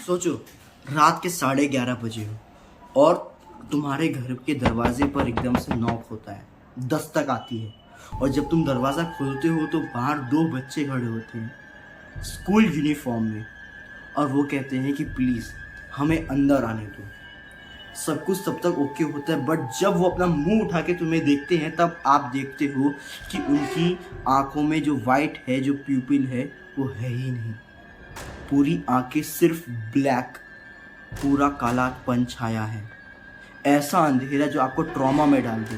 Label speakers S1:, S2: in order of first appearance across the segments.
S1: सोचो, रात के 11:30 बजे हो और तुम्हारे घर के दरवाजे पर एकदम से नॉक होता है, दस्तक आती है। और जब तुम दरवाज़ा खोलते हो तो बाहर 2 बच्चे खड़े होते हैं स्कूल यूनिफॉर्म में, और वो कहते हैं कि प्लीज़ हमें अंदर आने दो। सब कुछ तब तक ओके होता है, बट जब वो अपना मुंह उठा के तुम्हें देखते हैं तब आप देखते हो कि उनकी आंखों में जो वाइट है, जो प्यूपिल है, वो है ही नहीं। पूरी आंखें सिर्फ ब्लैक, पूरा कालापन छाया है। ऐसा अंधेरा जो आपको ट्रॉमा में डाल दे।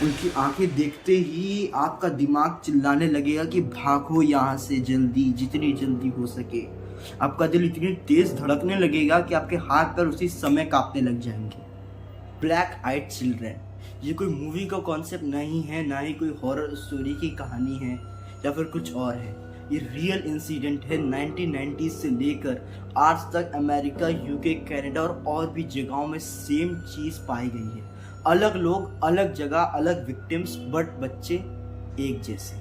S1: उनकी आंखें देखते ही आपका दिमाग चिल्लाने लगेगा कि भागो यहाँ से जल्दी, जितनी जल्दी हो सके। आपका दिल इतनी तेज धड़कने लगेगा कि आपके हाथ पैर उसी समय कांपने लग जाएंगे। ब्लैक आइड चिल्ड्रन, ये कोई मूवी का कॉन्सेप्ट नहीं है, ना ही कोई हॉरर स्टोरी की कहानी है या फिर कुछ और है। ये रियल इंसिडेंट है। 1990 से लेकर आज तक अमेरिका, यूके, कनाडा और भी जगहों में सेम चीज़ पाई गई है। अलग लोग, अलग जगह, अलग विक्टिम्स, बट बच्चे एक जैसे।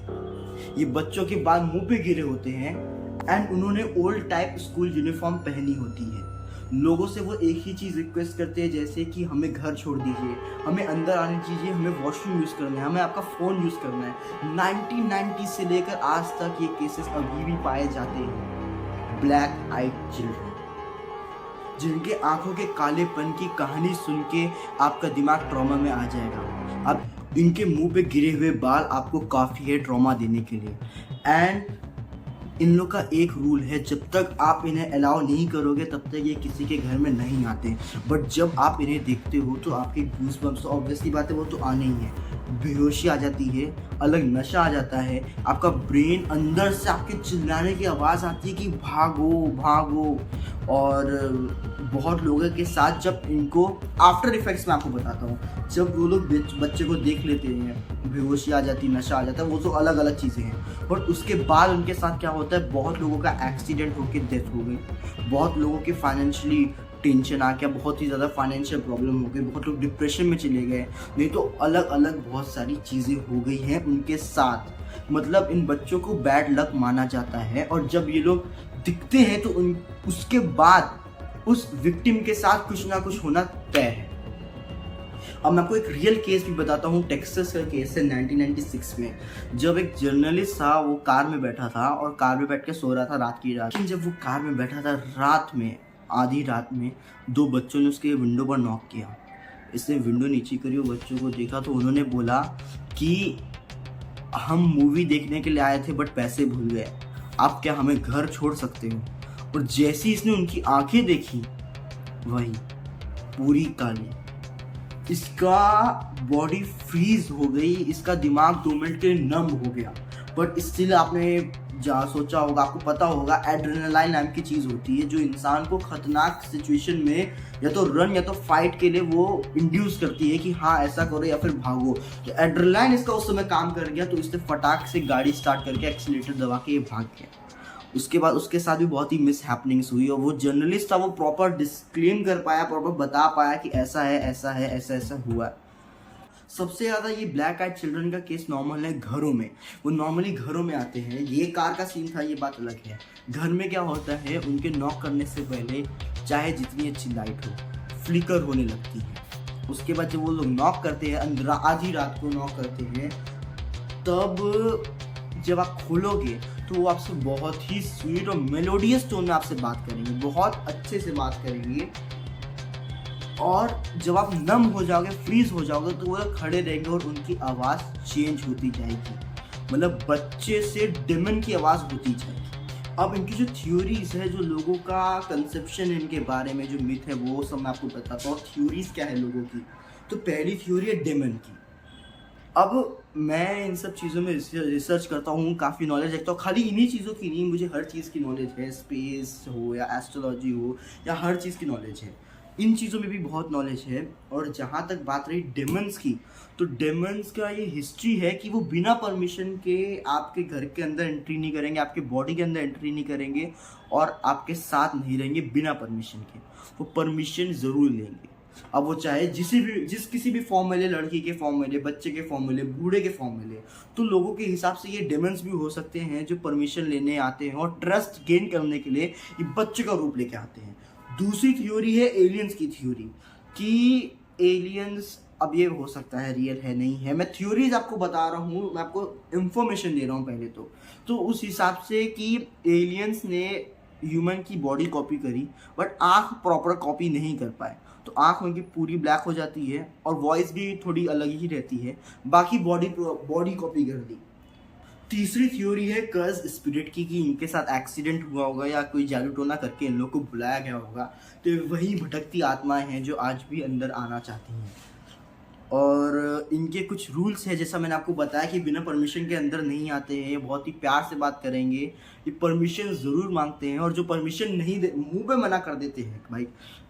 S1: ये बच्चों के बाल मुंह पे गिरे होते हैं एंड उन्होंने ओल्ड टाइप स्कूल यूनिफॉर्म पहनी होती है। लोगों से वो एक ही चीज़ रिक्वेस्ट करते हैं, जैसे कि हमें घर छोड़ दीजिए, हमें अंदर आने दीजिए, हमें वॉशरूम यूज़ करना है, हमें आपका फ़ोन यूज़ करना है। 1990 से लेकर आज तक ये केसेस अभी भी पाए जाते हैं। ब्लैक आइड चिल्ड्रन, जिनके आंखों के कालेपन की कहानी सुन के आपका दिमाग ट्रॉमा में आ जाएगा। अब इनके मुंह पे गिरे हुए बाल आपको काफ़ी है ट्रॉमा देने के लिए। एंड इन लोग का एक रूल है, जब तक आप इन्हें अलाउ नहीं करोगे तब तक ये किसी के घर में नहीं आते। बट जब आप इन्हें देखते हो तो आपके गूज़बम्प्स तो ऑब्वियसली बात है वो तो आने ही है। बेहोशी आ जाती है, अलग नशा आ जाता है, आपका ब्रेन अंदर से आपके चिल्लाने की आवाज़ आती है कि भागो भागो। और बहुत लोगों के साथ जब इनको आफ्टर इफेक्ट्स मैं आपको बताता हूँ, जब वो लोग बच्चे को देख लेते हैं, बेहोशी आ जाती, नशा आ जाता है, वो तो अलग अलग चीज़ें हैं। बट उसके बाद उनके साथ क्या होता है, बहुत लोगों का एक्सीडेंट होकर डेथ हो गई, बहुत लोगों के फाइनेंशियली टेंशन आ गया, बहुत ही ज़्यादा फाइनेंशियल प्रॉब्लम हो गई, बहुत लोग डिप्रेशन में चले गए, नहीं तो अलग अलग बहुत सारी चीज़ें हो गई हैं उनके साथ। मतलब इन बच्चों को बैड लक माना जाता है। और जब ये लोग दिखते हैं तो उसके बाद उस विक्टिम के साथ कुछ ना कुछ होना तय है। अब मैं आपको एक रियल केस भी बताता हूँ। टेक्सास का केस है 1996 में, जब एक जर्नलिस्ट था, वो कार में बैठा था और कार में बैठ के सो रहा था रात की रात। जब वो कार में बैठा था, रात में, आधी रात में 2 बच्चों ने उसके विंडो पर नॉक किया। इसने विंडो नीचे करी और बच्चों को देखा तो उन्होंने बोला कि हम मूवी देखने के लिए आए थे बट पैसे भूल गए, आप क्या हमें घर छोड़ सकते हो। और जैसी इसने उनकी आंखें देखी, वही पूरी काली, इसका बॉडी फ्रीज हो गई, इसका दिमाग 2 मिनट के नम हो गया। बट स्टिल आपने जहाँ सोचा होगा, आपको पता होगा, एड्रेनालाइन नाम की चीज़ होती है जो इंसान को खतरनाक सिचुएशन में या तो रन या तो फाइट के लिए वो इंड्यूस करती है कि हाँ ऐसा करो या फिर भागो। तो एड्रेनालाइन इसका उस समय काम कर गया, तो इसने फटाक से गाड़ी स्टार्ट करके एक्सीलेटर दबा के ये भाग गया। उसके बाद उसके साथ भी बहुत ही मिस हैपनिंग्स हुई और वो जर्नलिस्ट था, वो प्रॉपर डिस्क्लेम कर पाया, प्रॉपर बता पाया कि ऐसा है, ऐसा है, ऐसा ऐसा हुआ है। सबसे ज़्यादा ये ब्लैक आइड चिल्ड्रन का केस नॉर्मल है घरों में। वो नॉर्मली घरों में आते हैं। ये कार का सीन था, ये बात अलग है। घर में क्या होता है, उनके नॉक करने से पहले चाहे जितनी अच्छी लाइट हो, फ्लिकर होने लगती है। उसके बाद जब वो लोग नॉक करते हैं, आधी रात को नॉक करते हैं, तब जब आप खोलोगे तो वो आपसे बहुत ही स्वीट और मेलोडियस टोन में आपसे बात करेंगे, बहुत अच्छे से बात करेंगे। और जब आप नम हो जाओगे, फ्रीज हो जाओगे, तो वो खड़े रहेंगे और उनकी आवाज़ चेंज होती जाएगी। मतलब बच्चे से डेमन की आवाज़ होती जाएगी। अब इनकी जो थ्योरीज है, जो लोगों का कंसेप्शन है इनके बारे में, जो मिथ है, वो सब मैं आपको बताता हूँ। थ्योरीज क्या है लोगों की, तो पहली थ्योरी है डेमन की। अब मैं इन सब चीज़ों में रिसर्च करता हूँ, काफ़ी नॉलेज रखता हूँ। खाली इन्हीं चीज़ों की नहीं, मुझे हर चीज़ की नॉलेज है। स्पेस हो या एस्ट्रोलॉजी हो या हर चीज़ की नॉलेज है। इन चीज़ों में भी बहुत नॉलेज है। और जहाँ तक बात रही डेमन्स की, तो डेमन्स का ये हिस्ट्री है कि वो बिना परमिशन के आपके घर के अंदर एंट्री नहीं करेंगे, आपके बॉडी के अंदर एंट्री नहीं करेंगे और आपके साथ नहीं रहेंगे बिना परमिशन के। वो परमिशन ज़रूर लेंगे। अब वो चाहे किसी भी फॉर्म में ले, लड़की के फॉर्म में ले, बच्चे के फॉर्म में ले, बूढ़े के फॉर्म में ले। तो लोगों के हिसाब से ये डेमन्स भी हो सकते हैं जो परमिशन लेने आते हैं और ट्रस्ट गेन करने के लिए ये बच्चे का रूप लेके आते हैं। दूसरी थ्योरी है एलियंस की थ्योरी, कि एलियंस अब ये हो सकता है रियल है नहीं है। मैं थ्योरीज आपको बता रहा हूँ, मैं आपको इंफॉर्मेशन दे रहा हूँ पहले तो उस हिसाब से कि एलियंस ने ह्यूमन की बॉडी कॉपी करी बट आँख प्रॉपर कॉपी नहीं कर पाए, तो आँख उनकी पूरी ब्लैक हो जाती है और वॉइस भी थोड़ी अलग ही रहती है, बाकी बॉडी कॉपी कर दी। तीसरी थ्योरी है कर्स स्पिरिट की, कि इनके साथ एक्सीडेंट हुआ होगा या कोई जादू टोना करके इन लोग को बुलाया गया होगा, तो वही भटकती आत्माएं हैं जो आज भी अंदर आना चाहती हैं। और इनके कुछ रूल्स हैं, जैसा मैंने आपको बताया कि बिना परमिशन के अंदर नहीं आते हैं, ये बहुत ही प्यार से बात करेंगे, ये परमिशन ज़रूर मांगते हैं, और जो परमिशन नहीं दे मुंह पे मना कर देते हैं। भाई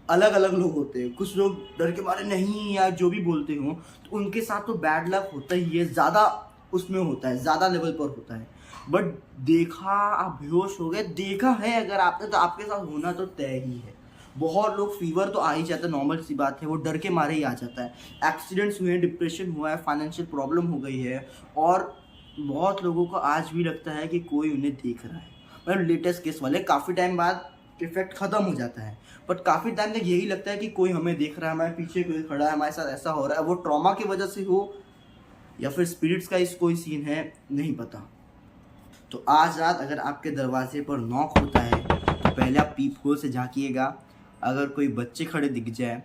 S1: अलग अलग लोग होते हैं, कुछ लोग डर के मारे नहीं या जो भी बोलते हो, तो उनके साथ तो बैड लक होता ही है, ज़्यादा उसमें होता है, ज़्यादा लेवल पर होता है। बट देखा आप बेहोश हो गए, देखा है अगर आपने, तो आपके साथ होना तो तय ही है। बहुत लोग फीवर तो आ ही जाता है, नॉर्मल सी बात है, वो डर के मारे ही आ जाता है। एक्सीडेंट्स हुए हैं, डिप्रेशन हुआ है, फाइनेंशियल प्रॉब्लम हो गई है, और बहुत लोगों को आज भी लगता है कि कोई उन्हें देख रहा है। मतलब लेटेस्ट केस वाले काफ़ी टाइम बाद इफेक्ट ख़त्म हो जाता है, बट काफ़ी टाइम तक यही लगता है कि कोई हमें देख रहा है, हमारे पीछे कोई खड़ा है, हमारे साथ ऐसा हो रहा है। वो ट्रॉमा की वजह से हो या फिर स्पिरिट्स का इस कोई सीन है, नहीं पता। तो आज रात अगर आपके दरवाजे पर नॉक होता है तो पहले आप पीप होल से झाँकिएगा। अगर कोई बच्चे खड़े दिख जाए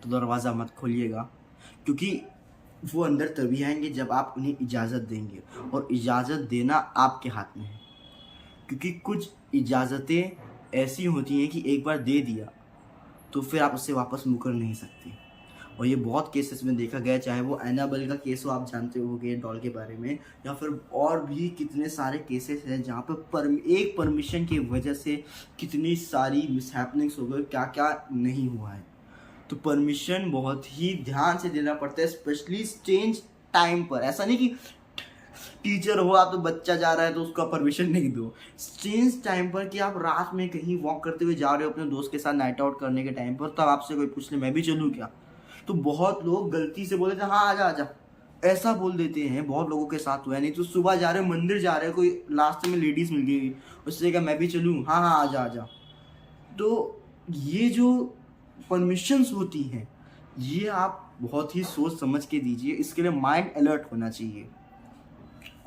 S1: तो दरवाज़ा मत खोलिएगा, क्योंकि वो अंदर तभी आएंगे जब आप उन्हें इजाज़त देंगे, और इजाज़त देना आपके हाथ में है। क्योंकि कुछ इजाज़तें ऐसी होती हैं कि एक बार दे दिया तो फिर आप उससे वापस मुकर नहीं सकते, और ये बहुत केसेस में देखा गया, चाहे वो एनाबेल का केस हो, आप जानते होंगे डॉल के बारे में, या फिर और भी कितने सारे केसेस हैं जहाँ पे एक परमिशन की वजह से कितनी सारी मिसहैपनिंग्स हो गई, क्या क्या नहीं हुआ है। तो परमिशन बहुत ही ध्यान से देना पड़ता है, स्पेशली चेंज टाइम पर। ऐसा नहीं कि टीचर हो आप तो बच्चा जा रहा है तो उसका परमिशन नहीं दो। चेंज टाइम पर, कि आप रात में कहीं वॉक करते हुए जा रहे हो अपने दोस्त के साथ नाइट आउट करने के टाइम पर, तब आपसे कोई पूछ ले मैं भी चलूँ क्या, तो बहुत लोग गलती से बोले थे हाँ आजा आजा, ऐसा बोल देते हैं। बहुत लोगों के साथ हुआ है। नहीं तो सुबह जा रहे हो, मंदिर जा रहे हो, कोई रास्ते में लेडीज़ मिल गई, उससे कहा मैं भी चलूँ, हाँ हाँ आजा आजा। तो ये जो परमिशंस होती हैं, ये आप बहुत ही सोच समझ के दीजिए, इसके लिए माइंड अलर्ट होना चाहिए।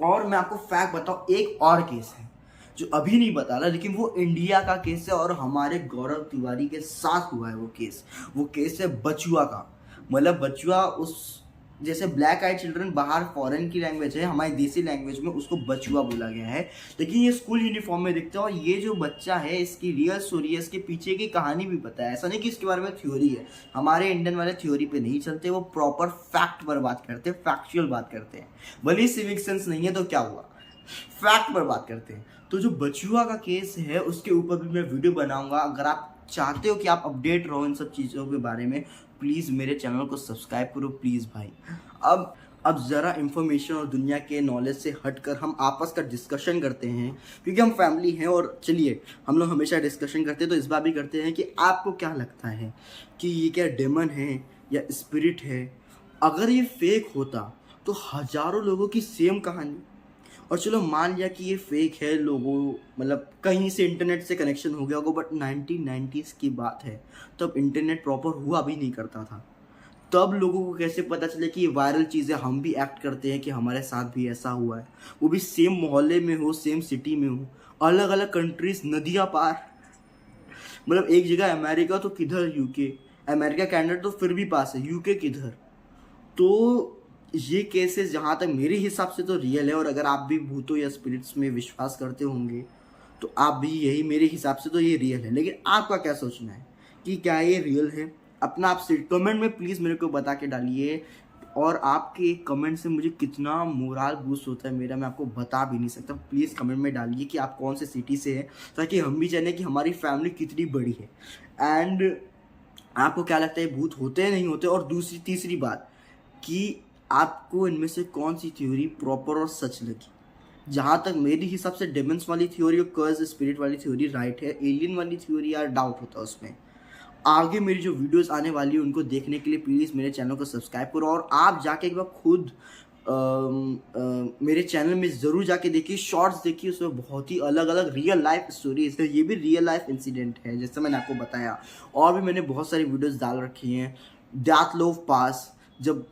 S1: और मैं आपको फैक्ट बताऊँ, एक और केस है जो अभी नहीं बता रहा, लेकिन वो इंडिया का केस है और हमारे गौरव तिवारी के साथ हुआ है वो केस है बचुआ का। मतलब बचुआ, उस जैसे ब्लैक आइड चिल्ड्रन बाहर फॉरेन की लैंग्वेज है, हमारी देसी लैंग्वेज में उसको बचुआ बोला गया है, लेकिन ये स्कूल यूनिफॉर्म में दिखता है। और ये जो बच्चा है, इसकी रियल स्टोरी है, इसके पीछे की कहानी भी पता है। ऐसा नहीं कि इसके बारे में थ्योरी है, हमारे इंडियन वाले थ्योरी पे नहीं चलते, वो प्रॉपर फैक्ट पर बात करते हैं, फैक्चुअल बात करते हैं। भले ही सिविक सेंस नहीं है तो क्या हुआ, फैक्ट पर बात करते हैं। तो जो बचुआ का केस है उसके ऊपर भी मैं वीडियो बनाऊंगा। अगर आप चाहते हो कि आप अपडेट रहो इन सब चीज़ों के बारे में, प्लीज़ मेरे चैनल को सब्सक्राइब करो प्लीज़ भाई। अब ज़रा इन्फॉर्मेशन और दुनिया के नॉलेज से हटकर हम आपस का डिस्कशन करते हैं, क्योंकि हम फैमिली हैं। और चलिए, हम लोग हमेशा डिस्कशन करते हैं, तो इस बार भी करते हैं कि आपको क्या लगता है कि ये क्या डेमन है या स्पिरिट है। अगर ये फेक होता तो हज़ारों लोगों की सेम कहानी, और चलो मान लिया कि ये फेक है, लोगों मतलब कहीं से इंटरनेट से कनेक्शन हो गया होगा, बट 1990s की बात है, तब इंटरनेट प्रॉपर हुआ भी नहीं करता था। तब लोगों को कैसे पता चले कि ये वायरल चीज़ें हम भी एक्ट करते हैं कि हमारे साथ भी ऐसा हुआ है, वो भी सेम मोहल्ले में हो, सेम सिटी में हो, अलग अलग कंट्रीज, नदियाँ पार। मतलब एक जगह अमेरिका तो किधर यूके, अमेरिका कैनेडा तो फिर भी पास है, यूके किधर। तो ये केसेस जहाँ तक मेरे हिसाब से तो रियल है। और अगर आप भी भूतों या स्पिरिट्स में विश्वास करते होंगे तो आप भी यही, मेरे हिसाब से तो ये रियल है। लेकिन आपका क्या सोचना है कि क्या ये रियल है? अपना आप कमेंट में प्लीज़ मेरे को बता के डालिए। और आपके कमेंट से मुझे कितना मोरल बूस्ट होता है मेरा, मैं आपको बता भी नहीं सकता। प्लीज़ कमेंट में डालिए कि आप कौन से सिटी से हैं, ताकि हम भी जाने कि हमारी फैमिली कितनी बड़ी है। एंड आपको क्या लगता है, भूत होते हैं नहीं होते? और तीसरी बात कि आपको इनमें से कौन सी थ्योरी प्रॉपर और सच लगी? जहाँ तक मेरे हिसाब से डेमन्स वाली थ्योरी और कर्स स्पिरिट वाली थ्योरी राइट है, एलियन वाली थ्योरी यार डाउट होता है उसमें। आगे मेरी जो वीडियोस आने वाली है उनको देखने के लिए प्लीज़ मेरे चैनल को सब्सक्राइब करो, और आप जाके एक बार खुद मेरे चैनल में ज़रूर जाके देखिए, शॉर्ट्स देखिए, उसमें बहुत ही अलग अलग रियल लाइफ स्टोरीज है। ये भी रियल लाइफ इंसिडेंट है जैसे मैंने आपको बताया। और भी मैंने बहुत सारी वीडियोस डाल रखी हैं। दैतलोव पास, जब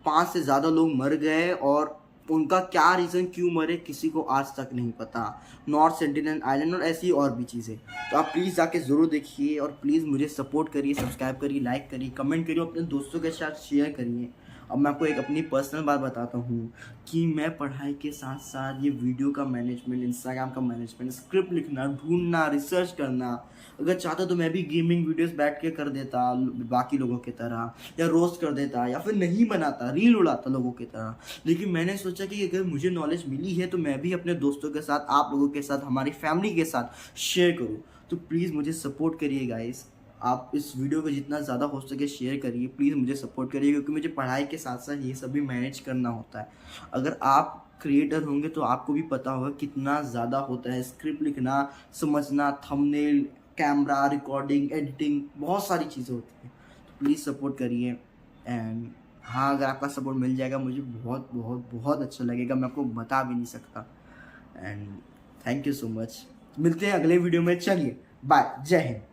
S1: 5 से ज़्यादा लोग मर गए और उनका क्या रीज़न क्यों मरे किसी को आज तक नहीं पता। नॉर्थ सेंटिनल आइलैंड और ऐसी और भी चीज़ें। तो आप प्लीज़ जाके ज़रूर देखिए और प्लीज़ मुझे सपोर्ट करिए, सब्सक्राइब करिए, लाइक करिए, कमेंट करिए, अपने दोस्तों के साथ शेयर करिए। अब मैं आपको एक अपनी पर्सनल बात बताता हूँ कि मैं पढ़ाई के साथ साथ ये वीडियो का मैनेजमेंट, इंस्टाग्राम का मैनेजमेंट, स्क्रिप्ट लिखना, ढूंढना, रिसर्च करना, अगर चाहता तो मैं भी गेमिंग वीडियोस बैठ के कर देता बाकी लोगों की तरह, या रोस्ट कर देता, या फिर नहीं बनाता, रील उड़ाता लोगों की तरह। लेकिन मैंने सोचा कि अगर मुझे नॉलेज मिली है तो मैं भी अपने दोस्तों के साथ, आप लोगों के साथ, हमारी फैमिली के साथ शेयर करूँ। तो प्लीज़ मुझे सपोर्ट करिए गाइस। आप इस वीडियो को जितना ज़्यादा हो सके शेयर करिए, प्लीज़ मुझे सपोर्ट करिए, क्योंकि मुझे पढ़ाई के साथ साथ ये सब भी मैनेज करना होता है। अगर आप क्रिएटर होंगे तो आपको भी पता होगा कितना ज़्यादा होता है स्क्रिप्ट लिखना, समझना, थंबनेल, कैमरा, रिकॉर्डिंग, एडिटिंग, बहुत सारी चीज़ें होती हैं। तो प्लीज़ सपोर्ट करिए। एंड हाँ, अगर आपका सपोर्ट मिल जाएगा मुझे बहुत बहुत बहुत अच्छा लगेगा, मैं आपको बता भी नहीं सकता। And thank you so much. मिलते हैं अगले वीडियो में। चलिए बाय, जय हिंद।